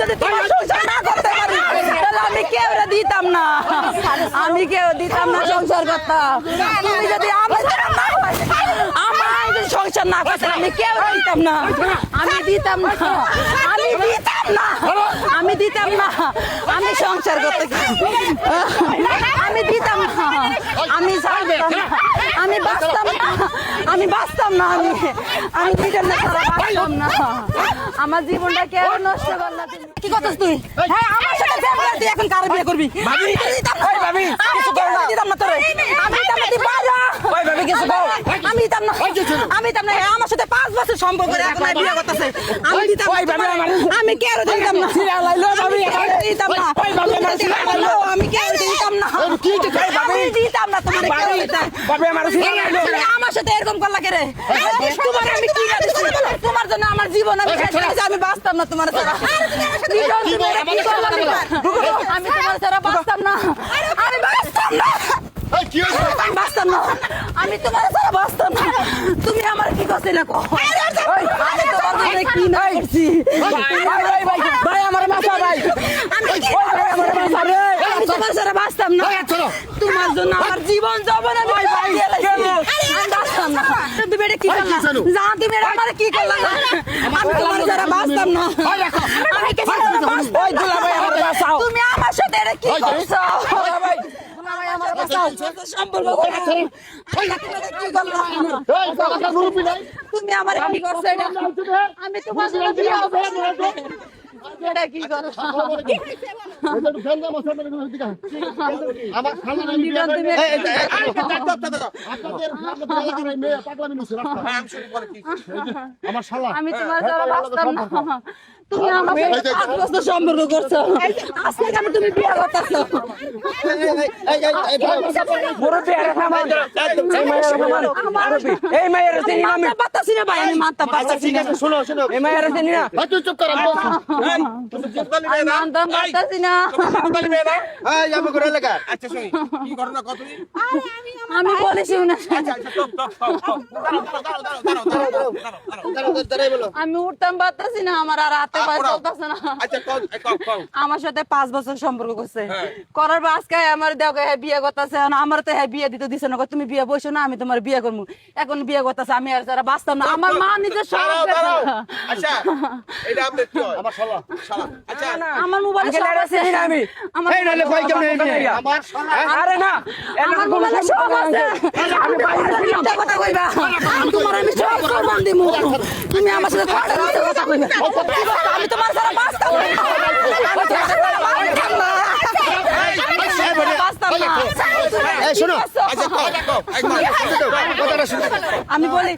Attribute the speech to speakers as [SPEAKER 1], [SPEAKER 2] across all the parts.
[SPEAKER 1] যদি তোমার সংসার না করতে পারি তাহলে আমি কেউ দিতাম না, আমি কেউ দিতাম না সংসার করতাম। তুমি যদি আমার সংসার না করতে আমি কেউ দিতাম না, আমি দিতাম না, আমি দিতাম না, আমি দিতাম না, আমি সংসার করতে আমি দিতাম না, আমি ছাড়তাম না, আমি বাঁচতাম না, আমি বাঁচতাম না, আমি দিতাম না, বাঁচতাম না। আমার জীবনটা কেউ নষ্ট করলা। কি করছিস তুই? হ্যাঁ আমার সাথে প্রেম করতে এখন কার বিয়ে করবি? ভাবি দিতাম না, ভাবি কিছু কর না, দিতাম না তোরে, আমি দিতাম না, তুই বাইরে ওই ভাবি কিছু কর, আমি দিতাম না, আমি দিতাম না। আমার সাথে 5 বছর সম্পর্ক করে এখন বিয়ে করতেছে, আমি দিতাম ওই ভাবি আমি কেউ দিতাম না, সিরা লাইলো ভাবি দিতাম না, ওই ভাবি আমার সিরা লাইলো আমি কেউ দিতাম না, কি কি কই ভাবি দিতাম না, তোমার কেউ দিতাম ভাবি আমার সিরা লাইলো আমার সাথে এরকম করলা কে রে? তোমার আমি কি দিছি? তোমার জন্য আমার জীবন আমি আমি বাঁচতাম না তোমার ছাড়া, আমি তোমার ছাড়া বাঁচতাম না, আমি বাঁচতাম না, আমি বাঁচতাম না, আমি তোমার ছাড়া বাঁচতাম না। তুমি আমার কি করছিলে? আমি তোমার জন্য কি না করছি? ভাই আমার বাঁচা ভাই, আমি তোমার ছাড়া বাঁচতাম না, তোমার জন্য আমার জীবন যৌবন আমি বাঁচতাম না। তুমি এটা কি করলা? যা তুমি আমার কি করলা? আমি তোমার ছাড়া বাঁচতাম না, তুমি আমার সাথে এটা কি করছো? তুমি আমার কি করছো? আমি তোমার সাথে বিয়ে হবে এটা কি করছো? আমি তোমার দ্বারা বাঁচতাম না, তুমি আমার সাথে 5 বছর সম্পর্ক করছো, আজকে কেন তুমি বিয়ে করতেছো? এই মায়ের চিনি না, আমি পাতাছি না ভাই, আমি মানতে পারতাছি না। শুনো শুনো এই মায়ের চিনি না, তুই চুপ কর, আমি মানতে পারতাছি না। এই আমি করে লাগা, আচ্ছা শুনি কি ঘটনা কত? আমি বলি শুনে আমি উঠতাম পারতাছি না, আমার আর হাতে পায়ে চলতেছে না। আমার সাথে 5 বছর সম্পর্ক করছে, করার পর আজকে আমার দেওকে বিয়ে করতেছে, আমার তো বিয়ে দিতে দিছে না, তুমি বিয়ে বসো না আমি তোমার বিয়ে করবো, এখন বিয়ে করতেছে, আমি আর যারা বাঁচতাম না। আমার মা নিজের আমার মোবাইল তুমি আমার সাথে আমি তোমার সারা বাঁচতাম আমি বলি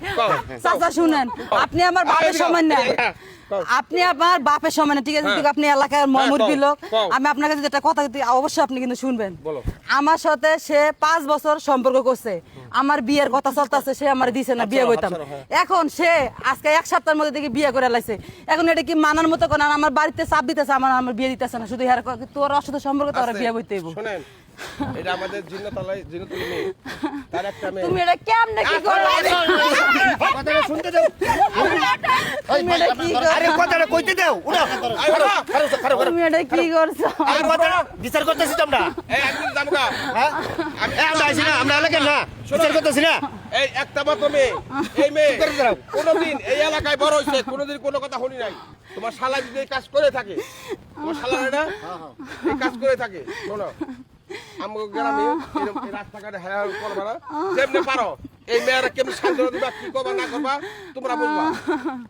[SPEAKER 1] চাচা শুনেন, আপনি আমার বাপের সমান না, আপনি আমার বাপের সমান, ঠিক আছে? আপনি এলাকার মুরব্বি লোক, আমি আপনার কাছে যেটা কথা অবশ্যই আপনি কিন্তু শুনবেন। আমার সাথে সে 5 বছর সম্পর্ক করছে, আমার বিয়ের কথা চলতেছে, সে আমার দিছে না বিয়ে করতাম, এখন সে আজকে 1 সপ্তাহের মধ্যে থেকে বিয়ে করে লাইছে, এখন এটা কি মানার মতো কোন? আমার বাড়িতে চাপ দিতেছে, আমার বিয়ে দিতেছে না, শুধু তোর অসাধু সম্পর্ক তোর বিয়ে করতে হইব।
[SPEAKER 2] এটা আমাদের জিন্নাতলায় জিন্নাতুল মেয়ে, তার একটা মেয়ে।
[SPEAKER 1] তুমি এটা কেমনে কি করলা?
[SPEAKER 2] কথাটা শুনতে দাও,
[SPEAKER 1] তুমি এটা কি করলা?
[SPEAKER 2] আরে কথাটা কইতে দাও, উঠো
[SPEAKER 1] তুমি এটা কি করছো?
[SPEAKER 2] আরে কথাটা বিচার করতেছি তোমরা। এই একদিন জামগা, হ্যাঁ আমরা আইছি না, আমরা এলাকার না, বিচার করতেছি না। এই একটা মাত্র মেয়ে, এই মেয়ে কোনদিন এই এলাকায় বড় হইছে, কোনদিন কোনো কথা শুনি নাই। তোমার শালা যদি এই কাজ করে থাকে, তোমার শালা না এই কাজ করে থাকে, শোনো আমগো গ্রামে এরকম রাস্তাঘাটে হেরাল করবা না, যেমনি পারো এই মেয়েরা কেমন সান্ত্বনা দিবা, কি করবা না করবা তোমরা বুঝবা।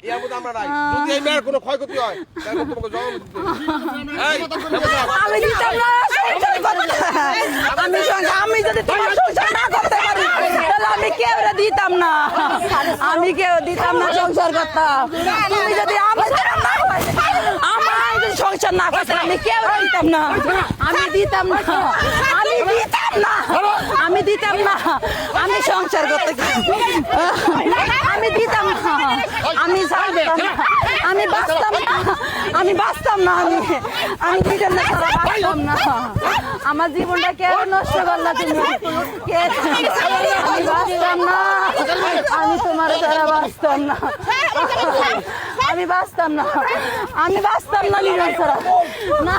[SPEAKER 2] এর মধ্যে আমরা নাই, যদি এই মেয়ের কোনো ক্ষয়ক্ষতি হয় তাহলে তোমাকে জবাব দিতে
[SPEAKER 1] আমি দিতাম না, আমি যদি তোমার সংসার না করতে পারি তাহলে আমি কেউ দিতাম না, আমি কেউ দিতাম না সংসার করতাম। তুমি যদি আমার সংসার না করতে আমি কেউ দিতাম না, আমি দিতাম না, আমি দিতাম দিতাম না, আমি দিতাম না, আমি সংসার করতে আমি দিতাম না, আমি ছাড়তাম না, আমি বাঁচতাম না, আমি বাঁচতাম না, আমি দিতাম না, সারা বাঁচতাম না। আমার জীবনটা কেউ নষ্ট করলা তুমি, আমি বাঁচতাম না, আমি তোমার ছাড়া বাঁচতাম না, আমি বাঁচতাম না, আমি বাঁচতাম না লিজন ছাড়া। না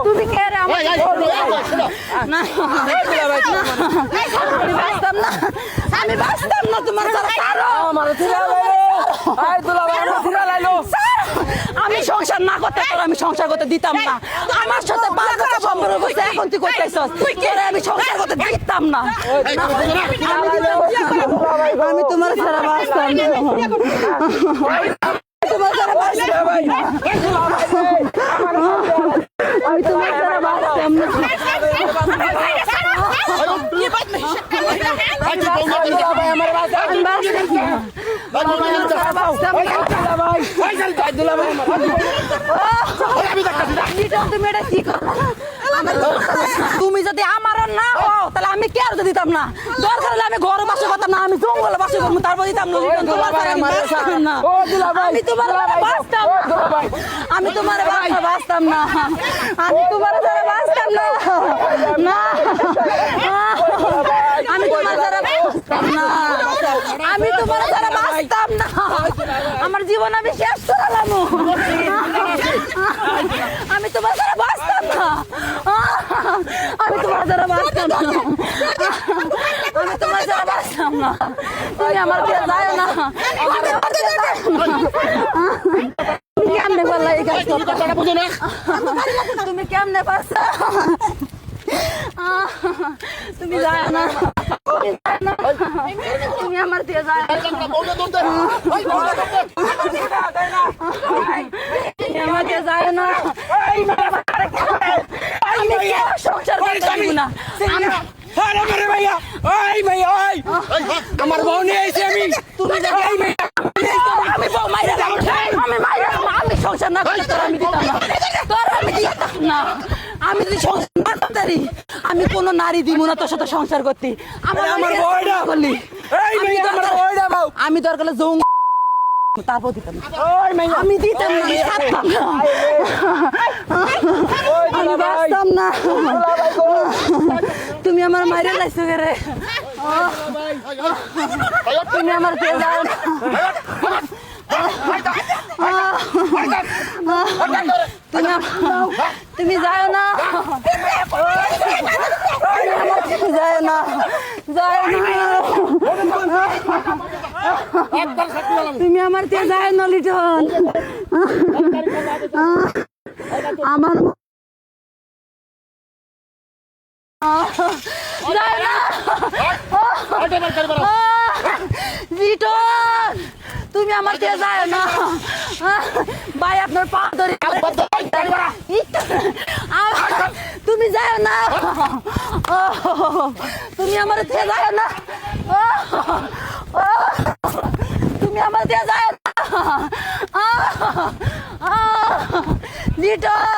[SPEAKER 1] তুমি কে রে আমার না, আমি বাঁচতাম না, আমি বাঁচতাম না তোমার ছাড়া। আমি সংসার না করতে পারো, আমি সংসার করতে দিতাম না। আমার সাথে 5 বছর সম্পর্ক করছে, এখন তুই করতেছস, আমি সংসার করতে দিতাম না। আমি তোমার ছাড়া বাঁচতাম না, তোমার ছাড়া বাঁচতাম না, আমি তোমার ছাড়া বাঁচতাম না। তুমি যদি আমার না হও তাহলে আমি কে আর দিতাম না, দরকার হলে আমি ঘরে বাসা করতাম না, আমি জঙ্গলে বাসা করবো, তারপর দিতাম না। আমি তোমার বাঁচতাম না, আমি তোমার বাঁচতাম না, আমি তোমার দ্বারা বাঁচতাম না, না আমি তোমার দ্বারা বাঁচতাম না, আমি তোমার দ্বারা বাঁচতাম না, আমার জীবন আমি শেষ করালাম, আমি তোমার দ্বারা বাঁচতাম না, আমি তোমার দ্বারা বাঁচতাম না, আমি তোমার দ্বারা বাঁচতাম না। তুমি আমার দিয়ে যায় না, তুমি কেমনে বললা এই কাজ করতে, তুমি কেমনে পারছো, তুমি যায় না, তুমি আমার দিয়ে যায় না, আমার দিয়ে যায় না, আমি সংসার করতে পারবো না।
[SPEAKER 3] আমার বউ নিয়ে এসে আমি
[SPEAKER 1] তুমি আমি সংসার না করলে তোর আমি দিতাম না, তোর আমি দিতাম না, আমি যদি সংসার না করতে আমি কোনো নারী দিব না তোর সাথে সংসার করতে।
[SPEAKER 3] আমার বউটা
[SPEAKER 1] বললি আমি দরকার জৌ তারপর দিতাম না, আমি দিতাম না, আমি ছাড়তাম না, আমি বাঁচতাম না। তুমি আমার মাইরে লাইছো রে, তুমি আমার কে যাও না, তুমি যাও না, যায় না, যায় না, তুমি আমার তে যায় না লিটন, আমার যায় না, লিটন তুমি আমার তে যায় না, ভাই আপনার পা ধরে তুমি যায় না, তুমি আমার তে যায় না, তুমি আমার তে যায় না, লিটন।